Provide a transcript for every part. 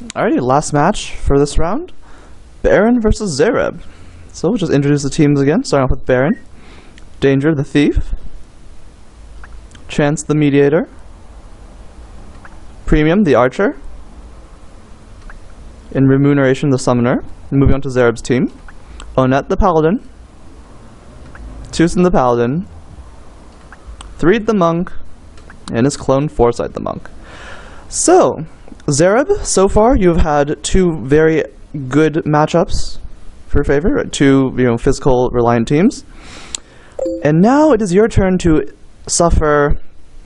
Alrighty, last match for this round. Barren versus Zareb. So we'll just introduce the teams again, starting off with Barren. Danger the Thief. Chance the Mediator. Premium the Archer. In Remuneration the Summoner. Moving on to Zareb's team. Onet the Paladin. Tucson the Paladin. Threed the Monk. And his clone Foresight the Monk. So, Zareb, so far you've had two very good matchups for your favor, right? Two physical reliant teams. And now it is your turn to suffer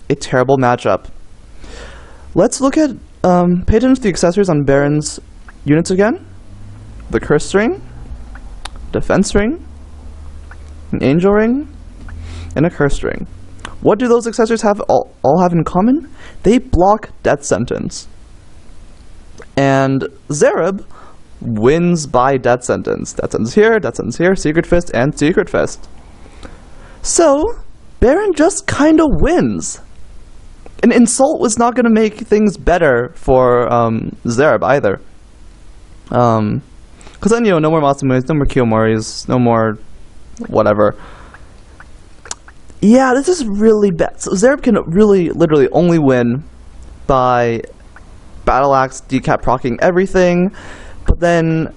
a terrible matchup. Let's look at, pay attention to the accessories on Barren's units again. The Curse Ring, Defense Ring, an Angel Ring, and a Curse Ring. What do those accessories have all have in common? They block Death Sentence. And Zareb wins by Death Sentence. Death Sentence here, Secret Fist, and Secret Fist. So, Barren just kind of wins. An insult was not going to make things better for Zareb either. Because then, no more Matsumoris, no more Kiyomoris, no more whatever. Yeah, this is really bad. So Zareb can really, literally only win by Battle Axe, decap proccing everything, but then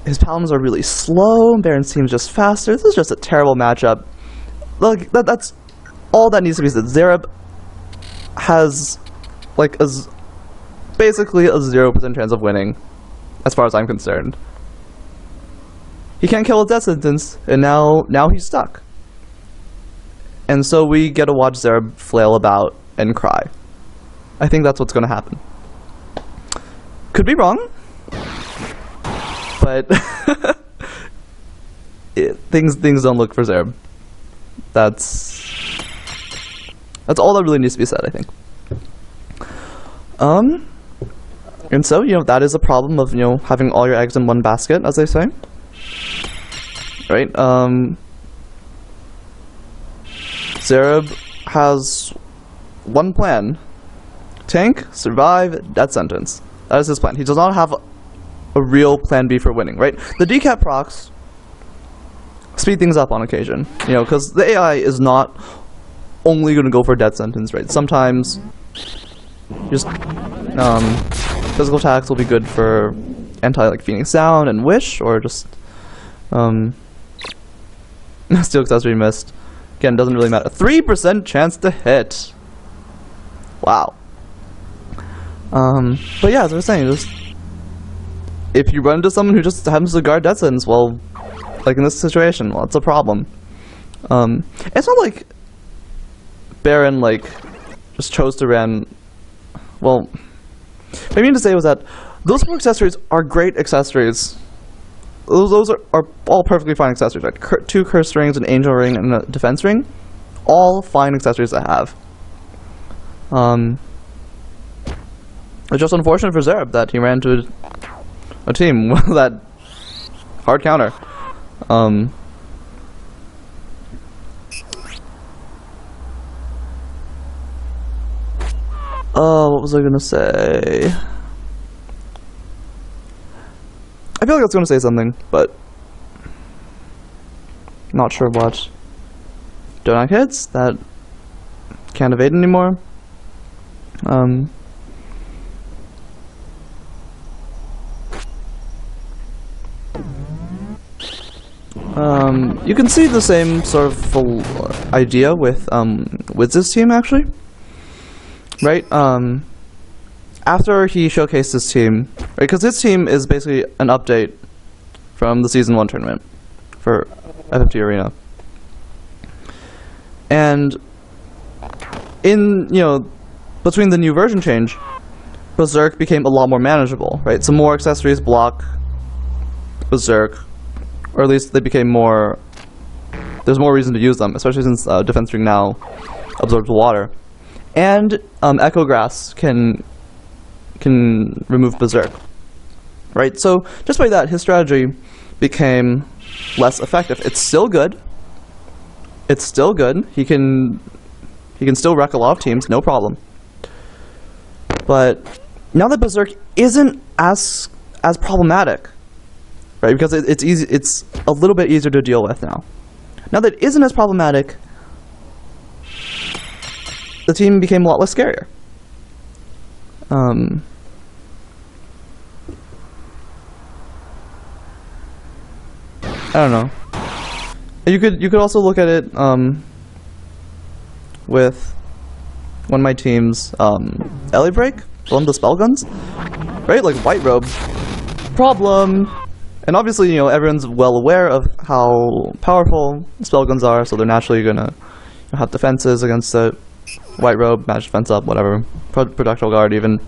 his paladins are really slow, Barren's team is just faster. This is just a terrible matchup. Like, that's all that needs to be said. Zareb has, like, basically a 0% chance of winning, as far as I'm concerned. He can't kill a Death Sentence, and now he's stuck. And so we get to watch Zareb flail about and cry. I think that's what's going to happen. Could be wrong, but things don't look for Zareb. That's all that really needs to be said, I think. And so that is a problem of having all your eggs in one basket, as they say. Right? Zareb has one plan. Tank, survive, Death Sentence. That is his plan. He does not have a real plan B for winning, right? The decap procs speed things up on occasion, because the AI is not only going to go for Death Sentence, right? Sometimes just physical attacks will be good for like Phoenix Down and Wish, or just Steel Accessory missed. Again, doesn't really matter. 3% chance to hit. Wow. But yeah, as I was saying, just if you run into someone who just happens to guard Death Sentence, well, like in this situation, well, it's a problem. It's not like Barren just chose to run. Well, what I mean to say was that those four accessories are great accessories. Those are all perfectly fine accessories, right? Two Curse Rings, an Angel Ring, and a Defense Ring. All fine accessories to have. It's just unfortunate for Zareb that he ran into a team with that hard counter. What was I gonna say? I feel like I was gonna say something, but not sure what. Donut hits that can't evade anymore. You can see the same sort of full idea with this team, actually. Right? After he showcased his team, right? Because his team is basically an update from the Season 1 tournament for FFT Arena. And in, between the new version change, Berserk became a lot more manageable, right? Some more accessories block Berserk, or at least they became more, there's more reason to use them, especially since Defense Ring now absorbs water. And Echo Grass can remove Berserk, right? So just by that, his strategy became less effective. It's still good. It's still good. He can still wreck a lot of teams, no problem. But now that Berserk isn't as problematic, right? Because it's easy, it's a little bit easier to deal with now. Now that it isn't as problematic, the team became a lot less scarier. I don't know. You could also look at it with one of my teams, Ellie Break, one of the spell guns, right? Like White Robe, problem. And obviously, you know, everyone's well aware of how powerful spell guns are, so they're naturally gonna have defenses against it. White Robe, magic defense up, whatever. Projectile guard even.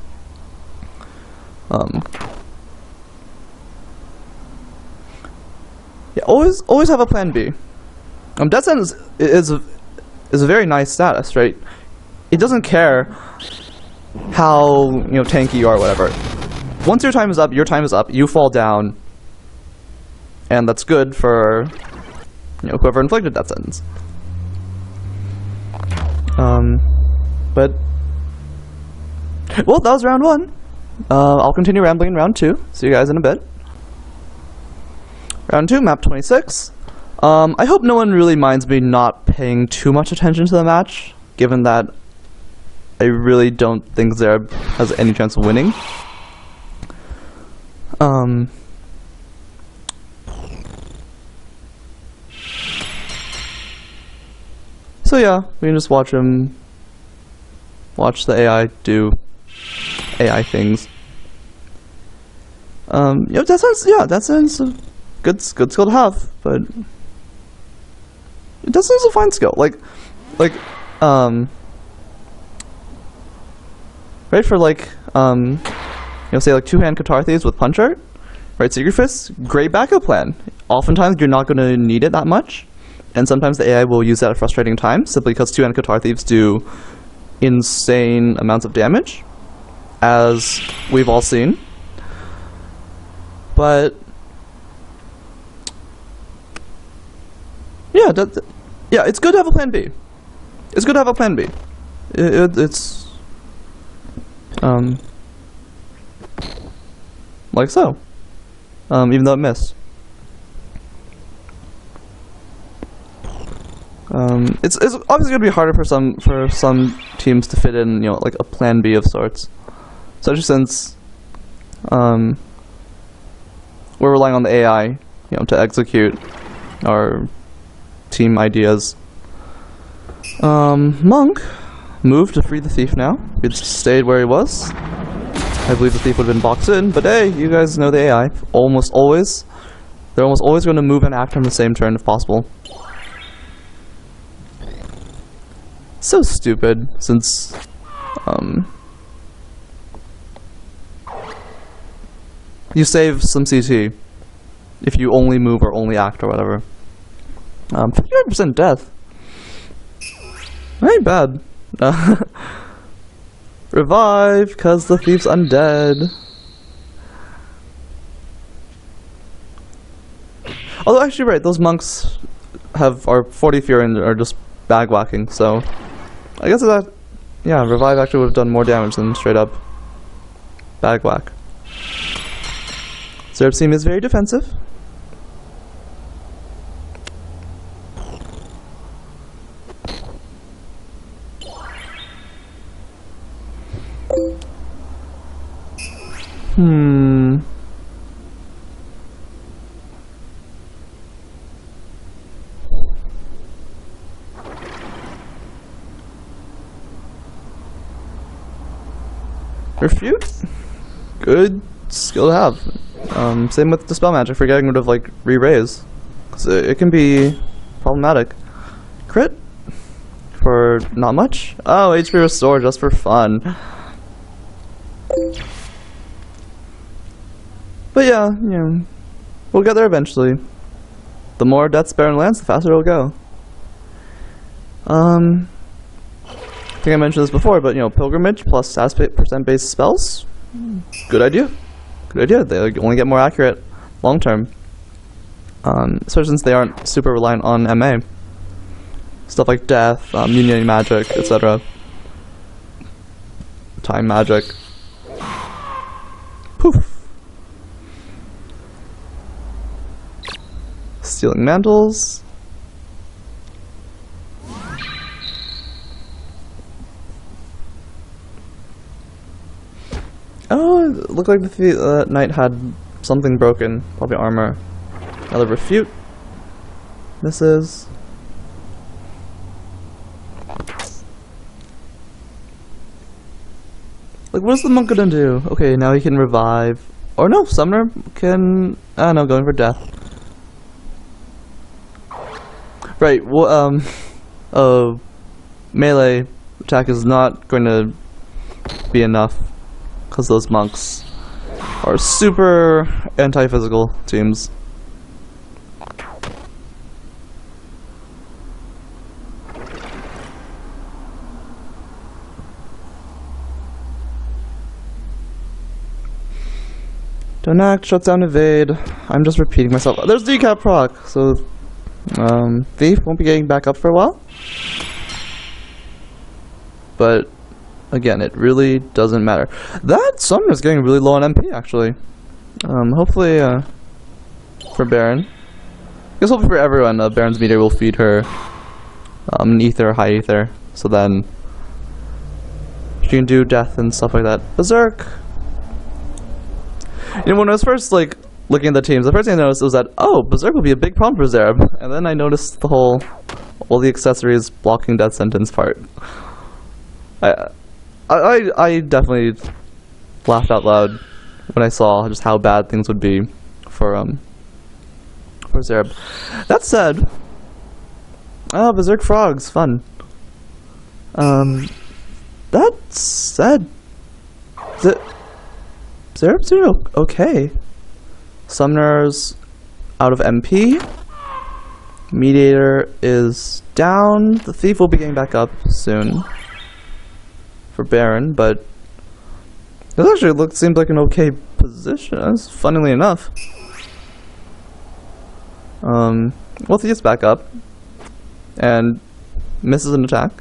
Yeah, always have a plan B. Death Sentence is a very nice status, right? It doesn't care how, you know, tanky you are, or whatever. Once your time is up, you fall down, and that's good for, you know, whoever inflicted Death Sentence. But well, that was round 1. I'll continue rambling in round 2. See you guys in a bit. Round 2, map 26. I hope no one really minds me not paying too much attention to the match, given that I really don't think Zareb has any chance of winning. So yeah, we can just watch the AI do AI things. Yeah, that sounds a good skill to have, but it doesn't a fine skill. Like, right, for like, you know, say like two-hand Catar Thieves with Punch Art, right? Secret Fist, great backup plan. Oftentimes you're not going to need it that much, and sometimes the AI will use that at frustrating times, simply because two-hand Catar Thieves do insane amounts of damage, as we've all seen. But yeah, yeah, it's good to have a plan B. It's good to have a plan B. It's like so. Even though it missed. It's obviously gonna be harder for some teams to fit in, you know, like a plan B of sorts, especially since we're relying on the AI, you know, to execute our team ideas. Monk moved to free the thief now. He'd stayed where he was. I believe the thief would have been boxed in, but hey, you guys know the AI. They're almost always going to move and act on the same turn if possible. So stupid, since you save some CT if you only move or only act or whatever. 55% death. Ain't bad. Revive, cause the thief's undead. Although actually, right, those monks are 40 fear and are just bag whacking, so I guess that, yeah, revive actually would have done more damage than straight up bag whack. Zareb team is very defensive. Refute? Good skill to have. Same with Dispel Magic for getting rid of, like, re-raise. Because it can be problematic. Crit? For not much? Oh, HP Restore just for fun. But yeah, you know, we'll get there eventually. The more deaths Barren lands, the faster it'll go. I think I mentioned this before, but you know, Pilgrimage plus stat percent based spells, good idea. Good idea. They only get more accurate long term, especially since they aren't super reliant on MA. Stuff like Death, Union Magic, etc. Time Magic. Stealing mantles. Oh, it looked like the knight had something broken. Probably armor. Another refute. Misses. Like, what's the monk gonna do? Okay, now he can revive. Or no, summoner can... I don't know, going for death. Right, well, melee attack is not going to be enough. Because those monks are super anti-physical teams. Don't act, shut down, evade. I'm just repeating myself. There's decap proc, so Thief won't be getting back up for a while. But again, it really doesn't matter. That summoner's getting really low on MP actually. Hopefully for Barren. I guess hopefully for everyone, Barren's meter will feed her ether, high ether, so then she can do death and stuff like that. Berserk. You know, when I was first like looking at the teams, the first thing I noticed was that, oh, Berserk would be a big problem for Zareb. And then I noticed the whole, all the accessories blocking death sentence part. I definitely laughed out loud when I saw just how bad things would be for Zareb. That said, Berserk Frogs, fun. That said, Zareb's doing okay. Summoner's out of MP. Mediator is down. The Thief will be getting back up soon for Barren, but this actually seems like an okay position, funnily enough. Well, Thief's back up and misses an attack.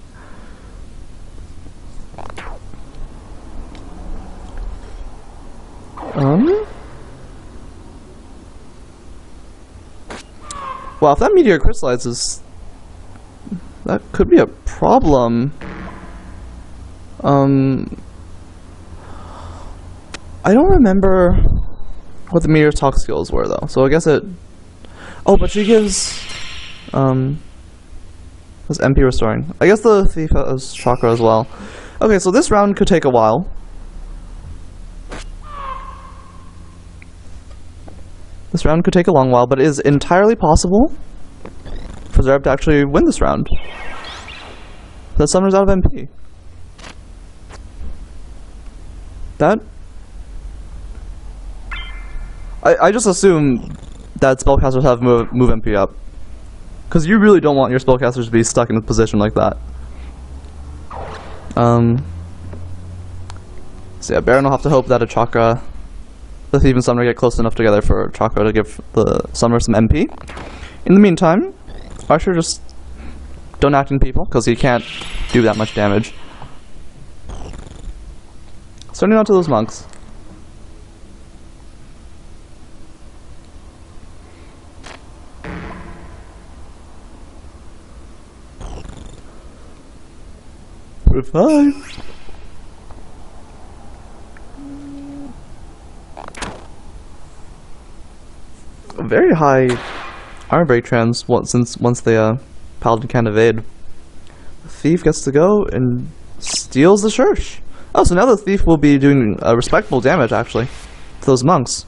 Well, if that meteor crystallizes, that could be a problem. I don't remember what the meteor's talk skills were though, so I guess it... Oh, but she gives... has MP restoring. I guess the Thief has chakra as well. Okay, so this round could take a while. This round could take a long while, but it is entirely possible for Zareb to actually win this round. The summoner's out of MP. That... I just assume that spellcasters have move MP up. Because you really don't want your spellcasters to be stuck in a position like that. So yeah, Barren will have to hope that a chakra... the Thief and Summoner get close enough together for chakra to give the Summoner some MP. In the meantime, Archer just don't act in people, because he can't do that much damage. Starting on to those monks. Revive! Very high armor break trends once the Paladin can't evade. The Thief gets to go and steals the church. Oh, so now the Thief will be doing respectable damage actually to those monks.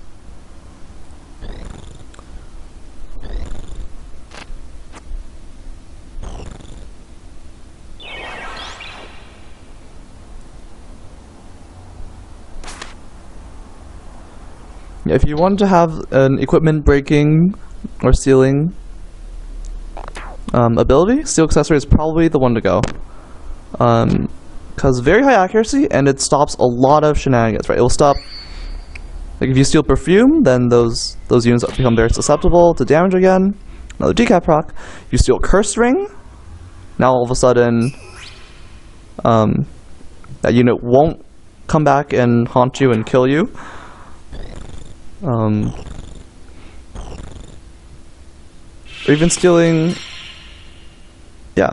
If you want to have an equipment breaking or stealing ability, Steel Accessory is probably the one to go. Because very high accuracy, and it stops a lot of shenanigans, right? It will stop, like if you steal Perfume, then those units become very susceptible to damage again. Another decap proc. If you steal Curse Ring, now all of a sudden that unit won't come back and haunt you and kill you. or even stealing. Yeah,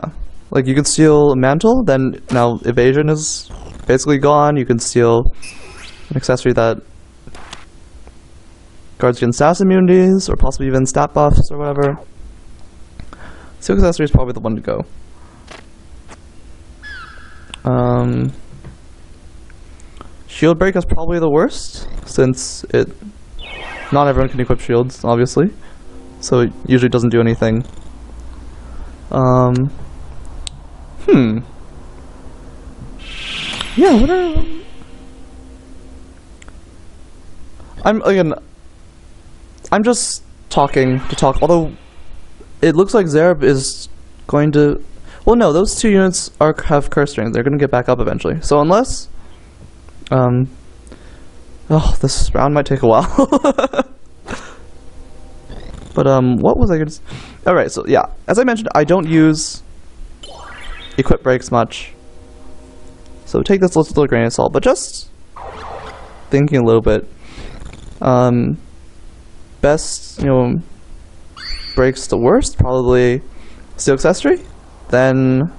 like you can steal Mantle, then now Evasion is basically gone. You can steal an accessory that guards against status immunities, or possibly even stat buffs or whatever. Steel accessory is probably the one to go. Shield break is probably the worst, since not everyone can equip shields, obviously, so it usually doesn't do anything. Yeah, what are... I'm just talking to talk, although it looks like Zareb is going to... Well, no, those two units have curse strength. They're going to get back up eventually. So unless... Oh, this round might take a while. But, what was I going to say? Alright, so yeah. As I mentioned, I don't use equip breaks much. So take this with a grain of salt. But just thinking a little bit. Best, breaks the worst, probably steel accessory, then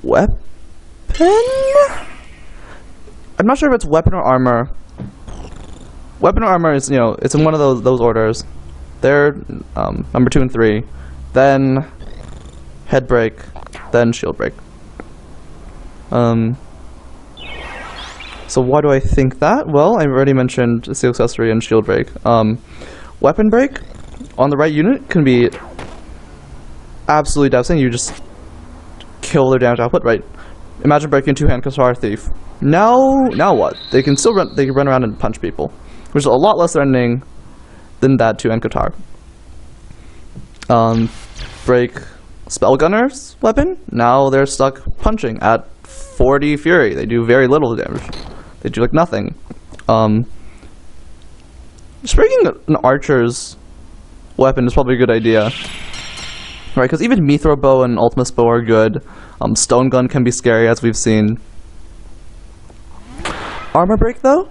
weapon? I'm not sure if it's weapon or armor. Weapon or armor is, it's in one of those orders. They're number 2 and 3, then head break, then shield break. So why do I think that? Well, I already mentioned steel accessory and shield break. Weapon break on the right unit can be absolutely devastating. You just kill their damage output, right? Imagine breaking 2-hand Qatar Thief. Now what? They can still run. They can run around and punch people, which is a lot less threatening than that 2-hand Qatar. Break Spellgunner's weapon. Now they're stuck punching at 40 Fury. They do very little damage. They do like nothing. Just breaking an archer's weapon is probably a good idea. Right, because even Mithril Bow and Ultimus Bow are good. Stone Gun can be scary, as we've seen. Armor break, though,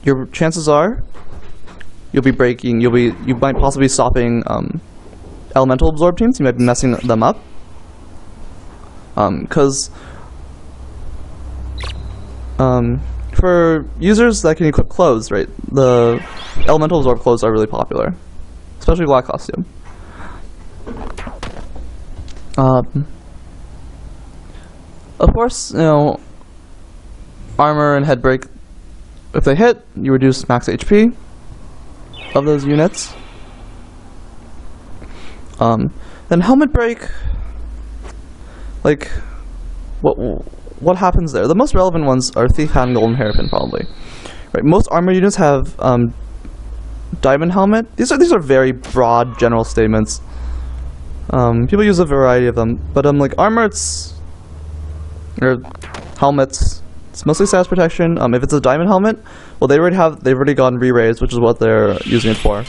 your chances are you might possibly be stopping elemental absorb teams. You might be messing them up. Because for users that can equip clothes, right, the elemental absorb clothes are really popular, especially black costume. Of course, armor and head break, if they hit, you reduce max HP of those units. Then helmet break, like, what happens there? The most relevant ones are Thief Hat and Golden Hairpin, probably. Right, most armor units have diamond helmet. These are very broad general statements. People use a variety of them, but like armor, or helmets, it's mostly status protection. If it's a diamond helmet, well, they've already gotten re-raised, which is what they're using it for.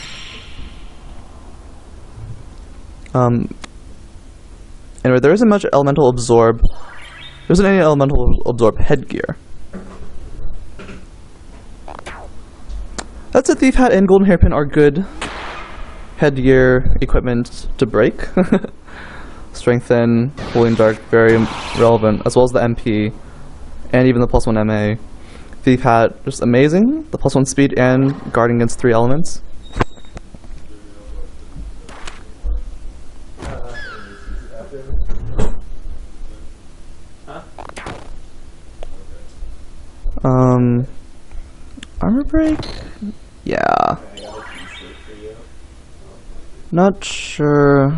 Anyway, there isn't much elemental absorb. There isn't any elemental absorb headgear. That's a Thief Hat and Golden Hairpin are good headgear equipment to break. Strengthen, Holding Dark, very relevant, as well as the MP, and even the +1 MA. Thief Hat, just amazing. The +1 speed and guarding against 3 elements. Armor break? Yeah. Not sure.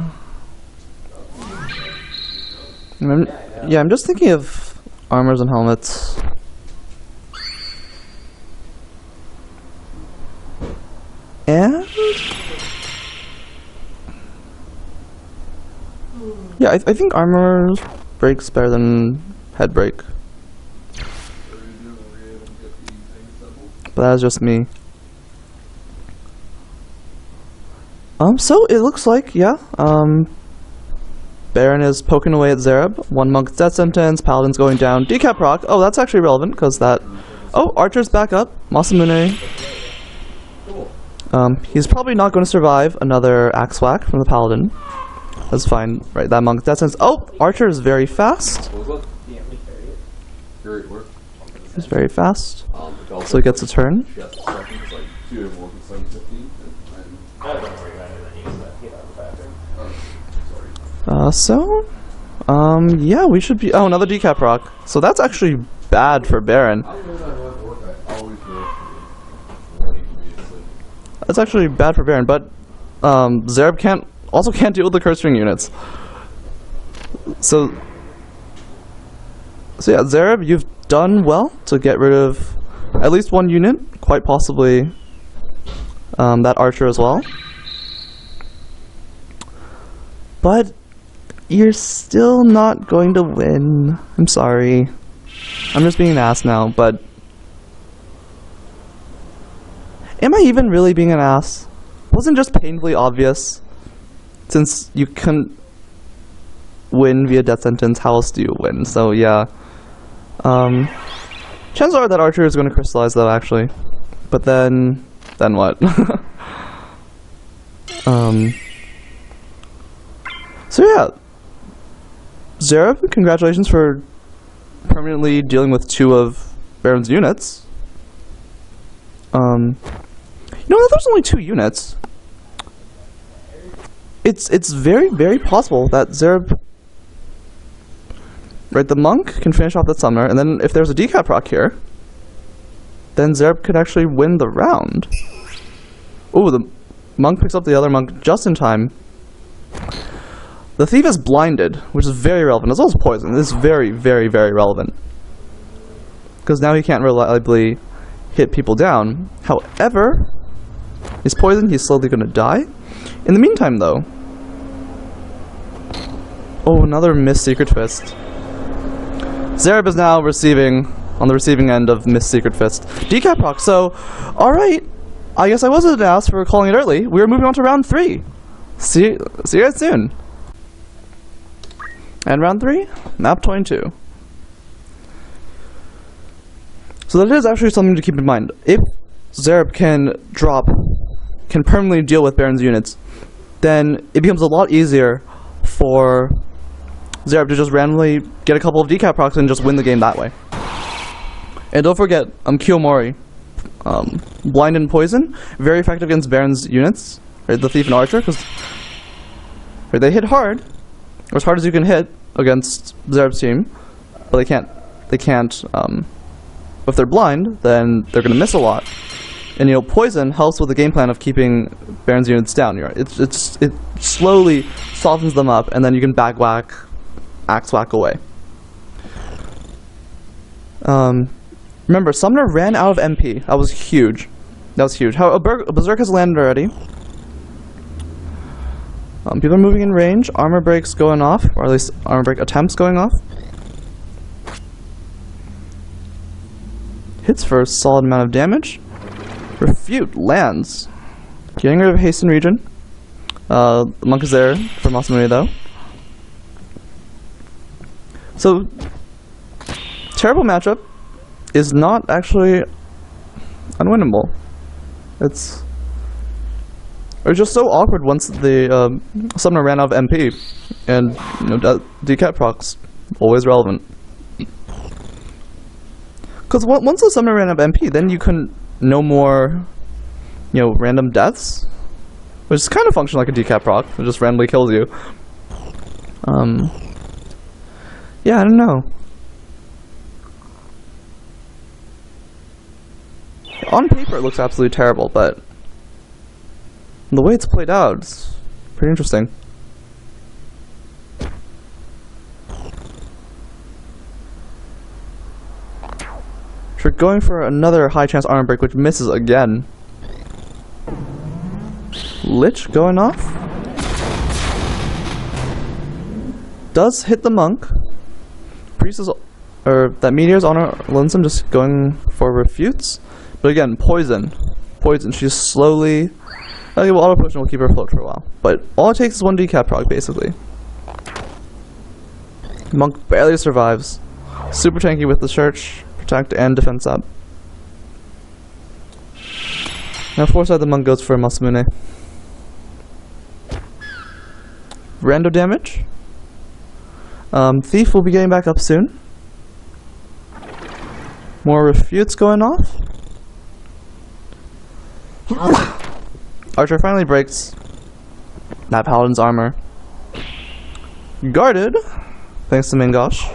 I'm just thinking of armors and helmets. And yeah, I think armor breaks better than head break. But that's just me. So it looks like, yeah, Barren is poking away at Zareb. 1 monk's death sentence, Paladin's going down. Decap proc. Oh, that's actually relevant, because that... Oh, Archer's back up. Masamune. He's probably not going to survive another axe whack from the paladin. That's fine, right? That monk. That sense. Oh, archer is very fast. He's very fast, so he gets a turn. Yeah, we should be. Oh, another decap rock. So that's actually bad for Barren. That's actually bad for Barren, but Zareb can't deal with the curse ring units. So yeah, Zareb, you've done well to get rid of at least one unit, quite possibly that archer as well. But you're still not going to win. I'm sorry. I'm just being an ass now, but am I even really being an ass? Wasn't just painfully obvious? Since you couldn't win via death sentence, how else do you win? So yeah. Chances are that archer is going to crystallize though, actually. But then what? So yeah. Zareb, congratulations for permanently dealing with 2 of Barren's units. You know, there's only 2 units. It's very, very possible that Zareb, right, the monk can finish off that summoner, and then if there's a decap proc here, then Zareb could actually win the round. Ooh, the monk picks up the other monk just in time. The thief is blinded, which is very relevant, as well as poison. This is very, very, very relevant. Because now he can't reliably hit people down. However, he's poisoned, he's slowly going to die. In the meantime, though... Oh, another missed Secret Fist. Zareb is now on the receiving end of missed Secret Fist. Decap proc, so... Alright, I guess I wasn't asked for calling it early. We're moving on to round 3. See you guys soon. And round 3, map 22. So that is actually something to keep in mind. If Zareb can permanently deal with Barren's units, then it becomes a lot easier for Zareb to just randomly get a couple of decap procs and just win the game that way. And don't forget, Kiyomori, blind and poison, very effective against Barren's units, right, the thief and archer, because they hit hard, or as hard as you can hit against Zareb's team, but they can't, if they're blind, then they're going to miss a lot. And you know, poison helps with the game plan of keeping Barren's units down. It slowly softens them up, and then you can back whack, axe whack away. Remember, Summoner ran out of MP. That was huge. That was huge. How a Berserk has landed already. People are moving in range. Armor breaks going off, or at least armor break attempts going off. Hits for a solid amount of damage. Refute lands. Getting rid of hasten region. The monk is there for Masamune though. So, terrible matchup is not actually unwinnable. It's just so awkward once the summoner ran out of MP, and you know, decap procs always relevant. Because once the summoner ran out of MP, then you couldn't no more, you know, random deaths, which is kind of function like a decap proc. It just randomly kills you. Yeah, I don't know. On paper, it looks absolutely terrible, but the way it's played out, it's pretty interesting. We're going for another high chance armor break, which misses again. Lich going off. Does hit the monk. Priest is, or that meteor's on her lonesome, just going for refutes. But again, poison. Poison. She's slowly. Okay, well, auto potion will keep her afloat for a while. But all it takes is one decap proc, basically. Monk barely survives. Super tanky with the church, protect, and defense up. Now Foresight the Monk goes for Masamune. Rando damage. Thief will be getting back up soon. More refutes going off. Archer finally breaks that Paladin's armor. Guarded, thanks to Mingosh.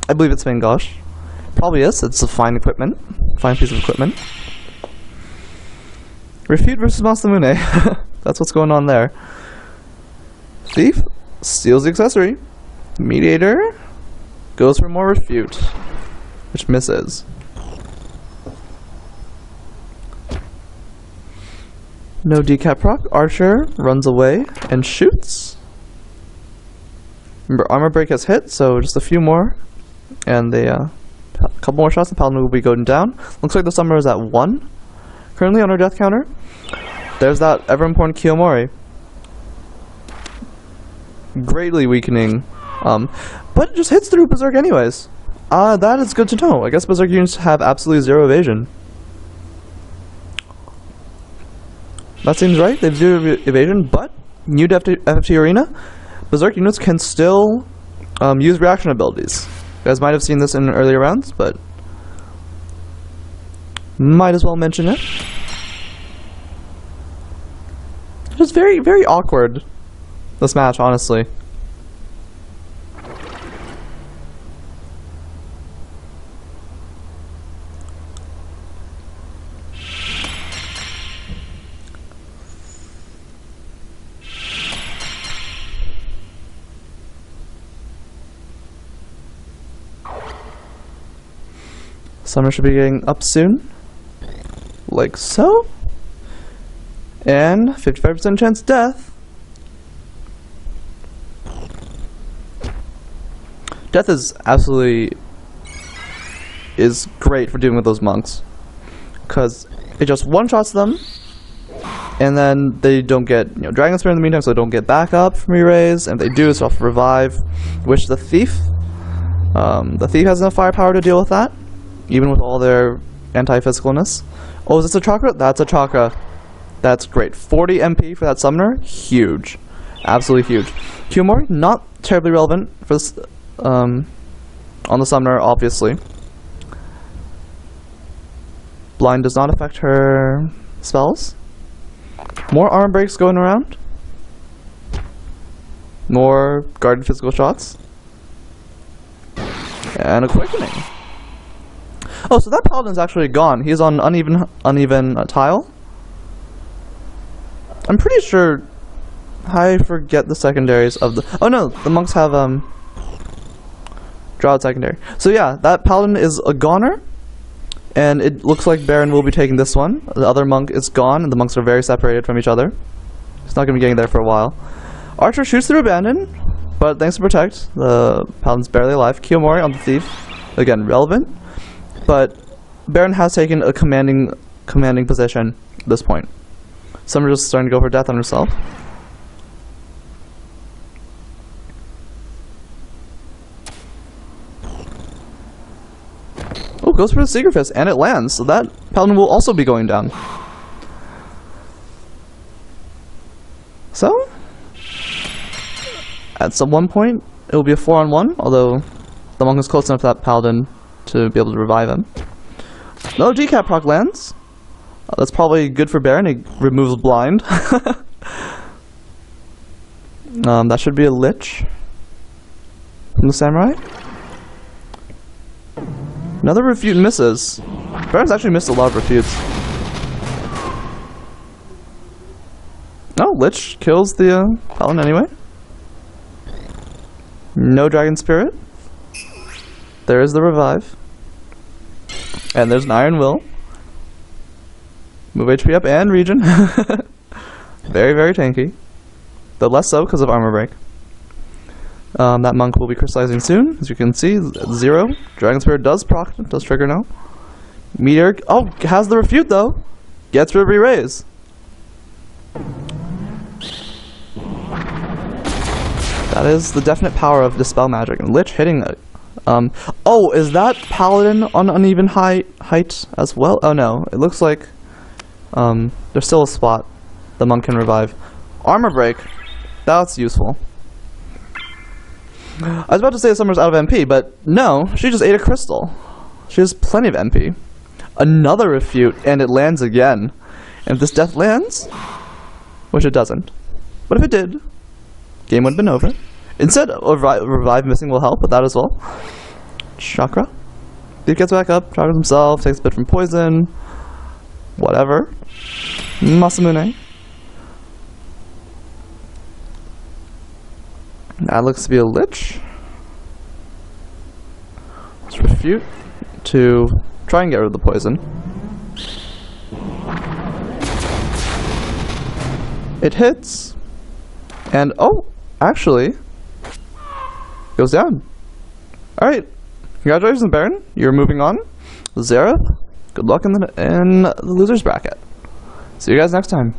I believe it's Mingosh. Probably is, it's a fine equipment. Fine piece of equipment. Refute versus Masamune. That's what's going on there. Thief steals the accessory. Mediator goes for more refute, which misses. No decap proc. Archer runs away and shoots. Remember, armor break has hit, so just a few more, and a couple more shots. The Paladin will be going down. Looks like the summoner is at 1 currently on our death counter. There's that ever important Kiyomori, greatly weakening, but it just hits through Berserk anyways. That is good to know. I guess Berserk units have absolutely 0 evasion. That seems right. They have 0 evasion, but new FFT Arena, Berserk units can still use reaction abilities. You guys might have seen this in earlier rounds, but might as well mention it. Just very, very awkward, this match, honestly. Summer should be getting up soon, like so, and 55% chance death. Death is absolutely great for dealing with those monks, because it just one-shots them, and then they don't get Dragon Spear in the meantime, so they don't get back up from re-raise, and if they do, it's off revive, which the Thief has enough firepower to deal with that. Even with all their anti-physicalness. Oh, is this a chakra? That's a chakra. That's great. 40 MP for that summoner. Huge. Absolutely huge. Kiyomori, not terribly relevant for this, on the summoner, obviously. Blind does not affect her spells. More armor breaks going around. More guarded physical shots. And a quickening. Oh, so that Paladin's actually gone. He's on uneven tile. I'm pretty sure. I forget the secondaries of the. Oh no, the monks have Drought secondary. So yeah, that Paladin is a goner, and it looks like Barren will be taking this one. The other monk is gone, and the monks are very separated from each other. He's not going to be getting there for a while. Archer shoots through Abandon, but thanks to Protect, the Paladin's barely alive. Kiyomori on the Thief, again relevant. But Barren has taken a commanding position at this point. Some are just starting to go for death on herself. Oh, goes for the Secret Fist, and it lands, so that Paladin will also be going down. So, at some one point, it will be a 4-on-1, although the monk is close enough to that Paladin to be able to revive him. No decap proc lands. That's probably good for Barren. It removes blind. That should be a lich from the samurai. Another refute misses. Barren's actually missed a lot of refutes. No, lich kills the Paladin anyway. No Dragon Spirit. There is the revive. And there's an Iron Will. Move HP up and regen. Very, very tanky. Though less so because of armor break. That monk will be crystallizing soon, as you can see. 0. Dragon Spirit does proc, does trigger now. Meteor. Oh, has the refute though. Gets rid of re-raise. That is the definite power of Dispel Magic. And Lich hitting it. Oh, is that Paladin on uneven height as well? Oh no, it looks like There's still a spot the monk can revive. Armor break. That's useful. I was about to say Summer's out of MP, but no, she just ate a crystal. She has plenty of MP. Another refute, and it lands again. And if this death lands, which it doesn't, but if it did, game would have been over. Instead, a revive missing will help with that as well. Chakra. He gets back up, chakras himself, takes a bit from poison. Whatever. Masamune. That looks to be a lich. Let's refute to try and get rid of the poison. It hits. And, oh, actually, goes down. Alright. Congratulations, Barren. You're moving on. Zareb, good luck in the loser's bracket. See you guys next time.